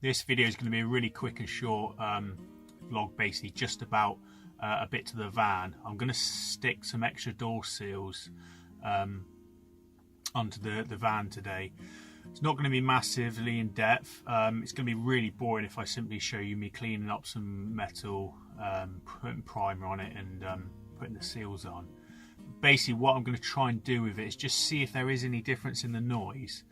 This video is going to be a really quick and short vlog, basically just about a bit to the van. I'm going to stick some extra door seals onto the van today. It's not going to be massively in depth. It's going to be really boring if I simply show you me cleaning up some metal, putting primer on it and putting the seals on. Basically what I'm going to try and do with it is just see if there is any difference in the noise.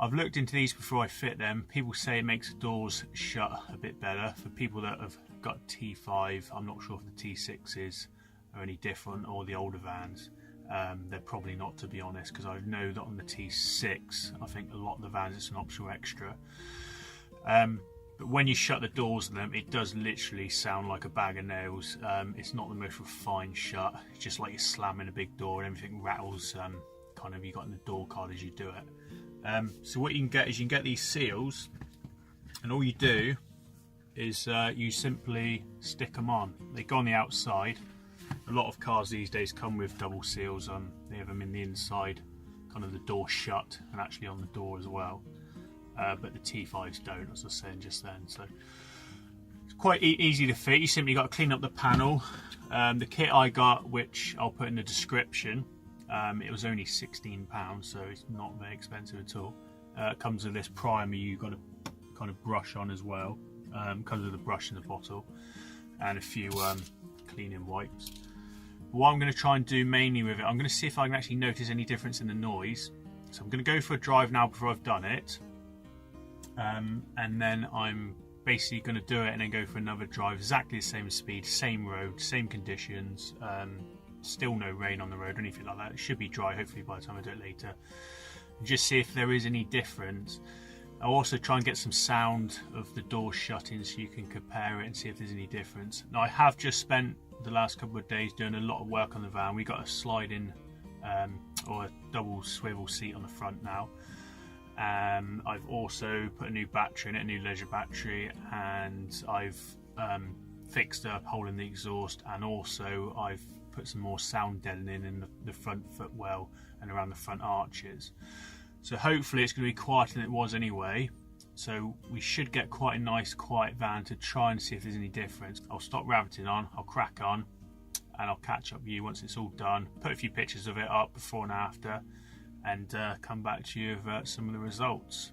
I've looked into these before I fit them. People say it makes the doors shut a bit better. For people that have got T5, I'm not sure if the T6s are any different or the older vans. They're probably not, to be honest, because I know that on the T6, I think a lot of the vans it's an optional extra. But when you shut the doors on them, it does literally sound like a bag of nails. It's not the most refined shut. It's just like you're slamming a big door and everything rattles kind of you got in the door card as you do it. So what you can get is you can get these seals, and all you do is you simply stick them on. They go on the outside. A lot of cars these days come with double seals on. They have them in the inside, kind of the door shut, and actually on the door as well. But the T5s don't, as I was saying just then. So it's quite easy to fit. You simply got to clean up the panel. The kit I got, which I'll put in the description, it was only £16, so it's not very expensive at all. It comes with this primer you've got to kind of brush on as well. Comes with a brush in the bottle and a few cleaning wipes. What I'm going to try and do mainly with it, I'm going to see if I can actually notice any difference in the noise. So I'm going to go for a drive now before I've done it. And then I'm basically going to do it and then go for another drive, exactly the same speed, same road, same conditions, still no rain on the road or anything like that. It should be dry hopefully by the time I do it later. And just see if there is any difference. I'll also try and get some sound of the door shutting so you can compare it and see if there's any difference. Now I have just spent the last couple of days doing a lot of work on the van. We got a sliding or a double swivel seat on the front now. I've also put a new battery in it, a new leisure battery, and I've fixed a hole in the exhaust, and also I've put some more sound deadening in the front footwell and around the front arches. So hopefully it's going to be quieter than it was anyway. So we should get quite a nice quiet van to try and see if there's any difference. I'll stop rabbiting on, I'll crack on, and I'll catch up with you once it's all done. Put a few pictures of it up before and after, and come back to you with some of the results.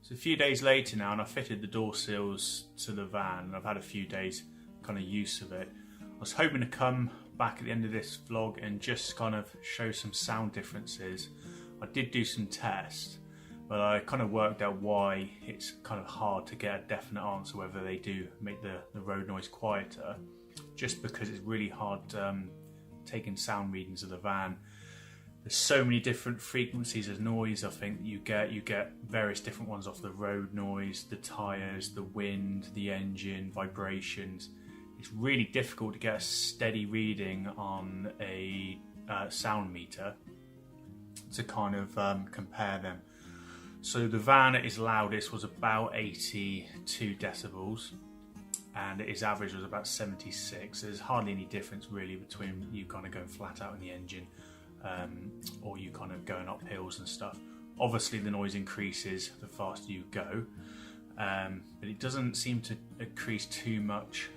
So a few days later now, and I fitted the door seals to the van, and I've had a few days kind of use of it. I was hoping to come back at the end of this vlog and just kind of show some sound differences. I did do some tests, but I kind of worked out why it's kind of hard to get a definite answer whether they do make the road noise quieter, just because it's really hard taking sound readings of the van. There's so many different frequencies of noise. I think you get various different ones off the road noise, the tyres, the wind, the engine, vibrations. It's really difficult to get a steady reading on a sound meter to kind of compare them. So the van at its loudest was about 82 decibels, and its average was about 76. There's hardly any difference really between you kind of going flat out in the engine or you kind of going up hills and stuff. Obviously the noise increases the faster you go, but it doesn't seem to increase too much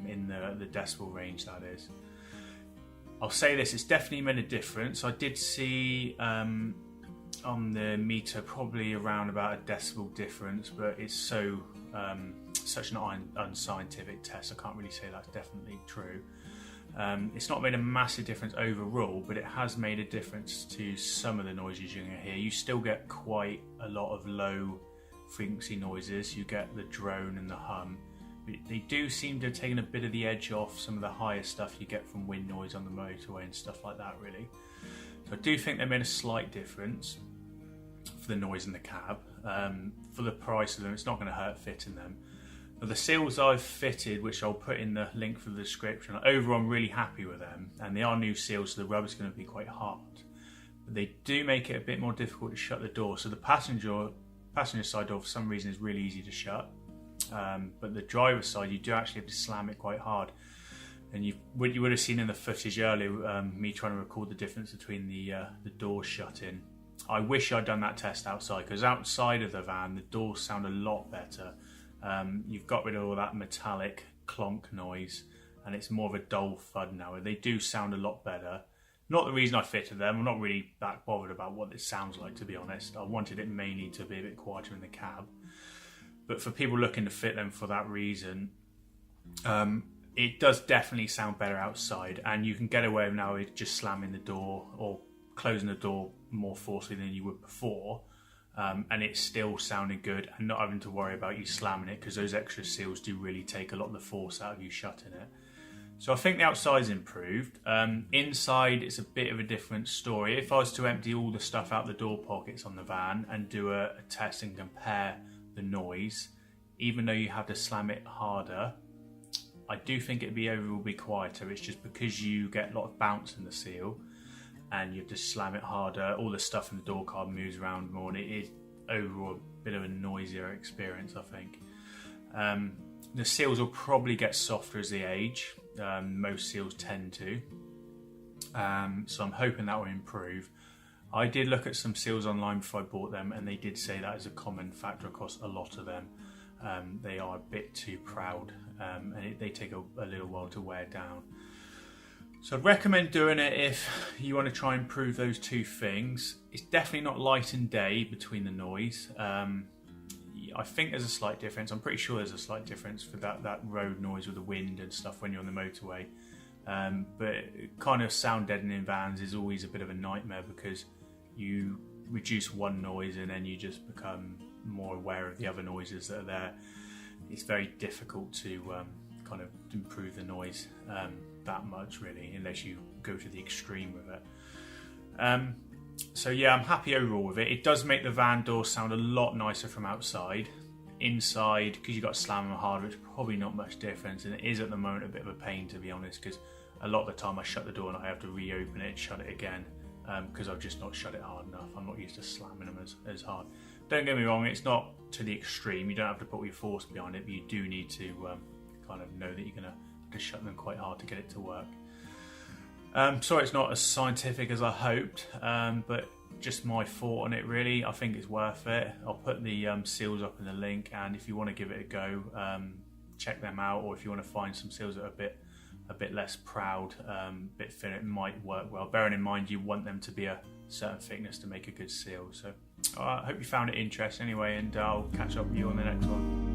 in the decibel range, that is. I'll say this, it's definitely made a difference. I did see on the meter probably around about a decibel difference, but it's such an unscientific test, I can't really say that's definitely true. It's not made a massive difference overall, but it has made a difference to some of the noises you're going to hear. You still get quite a lot of low frequency noises. You get the drone and the hum. But they do seem to have taken a bit of the edge off some of the higher stuff you get from wind noise on the motorway and stuff like that, really. So I do think they made a slight difference for the noise in the cab. For the price of them, it's not going to hurt fitting them. But the seals I've fitted, which I'll put in the link for the description, overall I'm really happy with them, and they are new seals, so the rubber's going to be quite hard. But they do make it a bit more difficult to shut the door. So the passenger side door for some reason is really easy to shut, but the driver's side you do actually have to slam it quite hard. And you would have seen in the footage earlier me trying to record the difference between the door shutting. I wish I'd done that test outside, because outside of the van the doors sound a lot better. You've got rid of all that metallic clonk noise, and it's more of a dull thud now. They do sound a lot better. Not the reason I fitted them. I'm not really that bothered about what it sounds like, to be honest. I wanted it mainly to be a bit quieter in the cab. But for people looking to fit them for that reason, it does definitely sound better outside, and you can get away now with just slamming the door or closing the door more forcefully than you would before. And it's still sounding good and not having to worry about you slamming it, because those extra seals do really take a lot of the force out of you shutting it. So I think the outside's improved. Inside it's a bit of a different story. If I was to empty all the stuff out the door pockets on the van and do a test and compare the noise, even though you have to slam it harder, I do think it'd be overall be quieter. It's just because you get a lot of bounce in the seal and you have to slam it harder, all the stuff in the door card moves around more, and it is overall a bit of a noisier experience, I think. The seals will probably get softer as they age. Most seals tend to. So I'm hoping that will improve. I did look at some seals online before I bought them, and they did say that is a common factor across a lot of them. They are a bit too proud, and they take a little while to wear down. So I'd recommend doing it if you want to try and improve those two things. It's definitely not light and day between the noise. I think there's a slight difference. I'm pretty sure there's a slight difference for that road noise with the wind and stuff when you're on the motorway. But kind of sound deadening vans is always a bit of a nightmare, because you reduce one noise and then you just become more aware of the other noises that are there. It's very difficult to kind of improve the noise that much, really, unless you go to the extreme with it. So yeah, I'm happy overall with it. It does make the van door sound a lot nicer from outside. Inside, because you've got to slam them harder, it's probably not much difference, and it is at the moment a bit of a pain, to be honest, because a lot of the time I shut the door and I have to reopen it and shut it again, because I've just not shut it hard enough. I'm not used to slamming them as hard. Don't get me wrong, it's not to the extreme. You don't have to put all your force behind it, but you do need to kind of know that you're going to have to shut them quite hard to get it to work. Sorry it's not as scientific as I hoped, but just my thought on it, really. I think it's worth it. I'll put the seals up in the link, and if you want to give it a go, check them out, or if you want to find some seals that are a bit less proud, a bit thinner, it might work well. Bearing in mind you want them to be a certain thickness to make a good seal. So I hope you found it interesting anyway, and I'll catch up with you on the next one.